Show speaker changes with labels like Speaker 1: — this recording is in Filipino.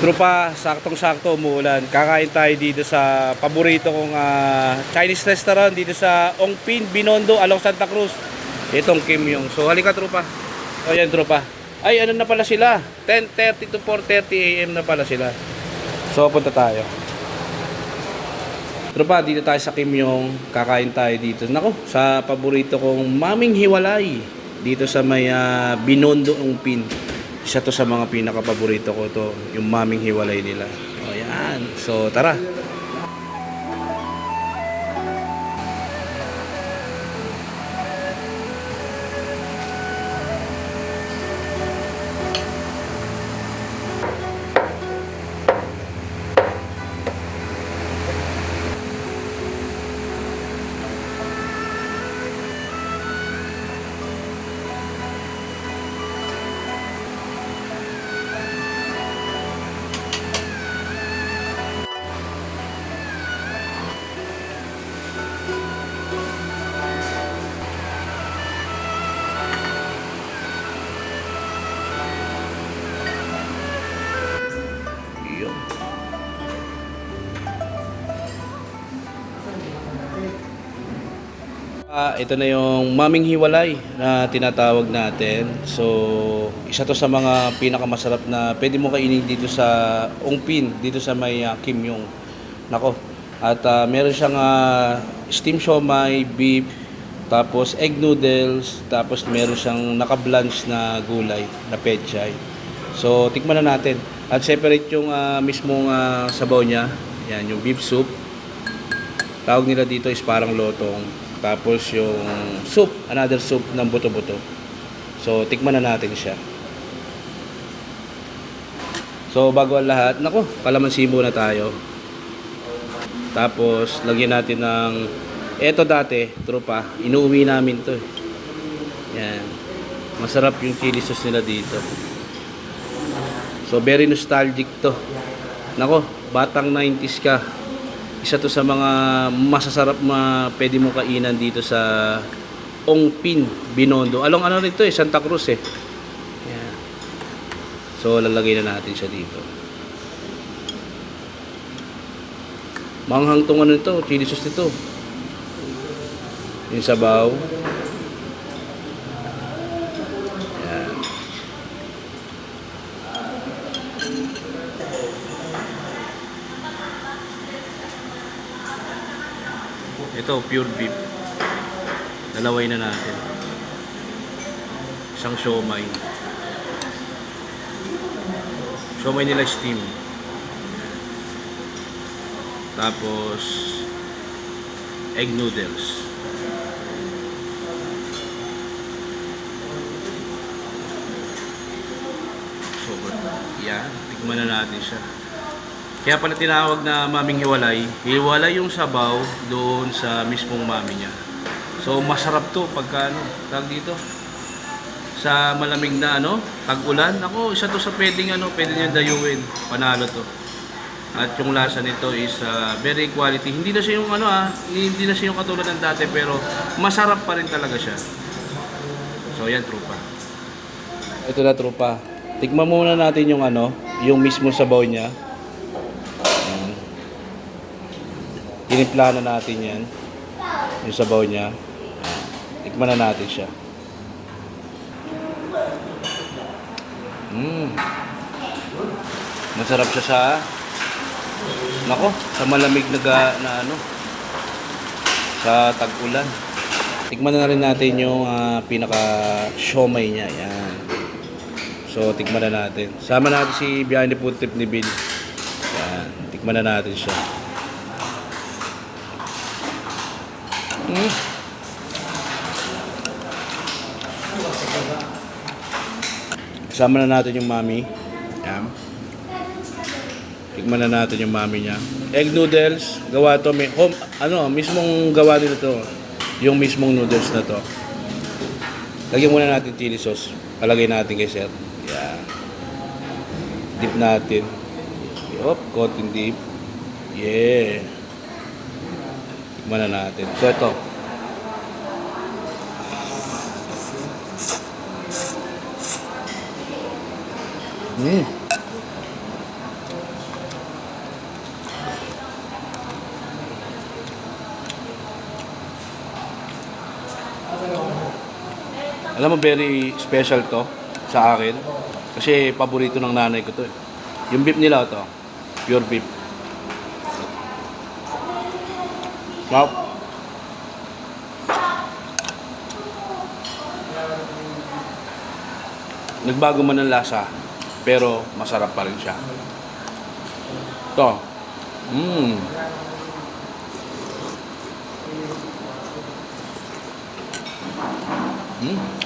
Speaker 1: Tropa, saktong-sakto umuulan. Kakain tayo dito sa paborito kong Chinese restaurant dito sa Ongpin, Binondo, along Santa Cruz. Itong Kim Yong. So halika tropa. O yan tropa. Ay ano na pala sila? 10:30 to 4:30 AM na pala sila. So punta tayo. Tropa, dito tayo sa Kim Yong. Kakain tayo dito. Nako, sa paborito kong Maming Hiwalay. Dito sa may Binondo Ongpin. Isa to sa mga pinaka-paborito ko to, yung Maming Hiwalay nila. O yan. So tara. Yun. Ito na yung Maming Hiwalay na tinatawag natin. So, isa to sa mga pinakamasarap na pwede mo kainin dito sa Ongpin, dito sa may Kim Yong. Nako. At meron siyang steam siomai, beef, tapos egg noodles, tapos meron siyang naka-blanch na gulay na pechay. So, tikman na natin. At separate yung mismong sabaw niya. Yan, yung beef soup. Tawag nila dito is parang lotong. Tapos yung soup, another soup ng buto-buto. So, tikman na natin siya. So, bago ang lahat, nako, kalamansi muna tayo. Tapos, lagyan natin ng, eto dati, tropa, inuwi namin to. Yan. Masarap yung chili sauce nila dito. So, very nostalgic to. Nako, batang 90s ka. Isa to sa mga masasarap pwede mo kainan dito sa Ongpin, Binondo. Along ano rito Santa Cruz Yan. So, lalagay na natin siya dito. Manghang tong ano nito, chili sauce nito. Yung sabaw. Ito, pure beef. Dalaway na natin. Isang siomai. Siomai nila steam. Tapos, egg noodles. So, yan. Tikman na natin siya. Kaya pala tinawag na Maming Hiwalay. Hiwalay yung sabaw doon sa mismong mami niya. So masarap to pagka tawag dito. Sa malamig na tag-ulan. Ako, isa to sa pwedeng pwede niyo dayuin. Panalo to. At yung lasa nito is very quality. Hindi na siya yung hindi na siya yung katulad ng dati pero masarap pa rin talaga siya. So yan tropa. Ito na tropa. Tikman muna natin yung yung mismo sabaw niya. Tinimpla na natin yan. Yung sabaw niya. Tikman na natin siya. Masarap siya sa sa malamig na sa tag-ulan. Tikman na rin natin yung pinaka siomai niya. Yan. So, tikman na natin. Sama natin si Behind the Food Trip ni Bill. Yan. Tikman na natin siya. Kasama na natin yung mami. Yan. Tikman na natin yung mami niya. Egg noodles, gawa to may home, mismong gawa nila to. Yung mismong noodles na to. Lagyan muna natin chili sauce. Palagay natin kay sir. Yan. Dip natin. Yup, konting dip. Yeah. Tikman na natin. So ito. Alam mo, very special to sa akin. Kasi paborito ng nanay ko to eh. Yung beef nila to, pure beef. Wow. Nagbago man ang lasa, pero masarap pa rin siya. To. Mmm. Mm.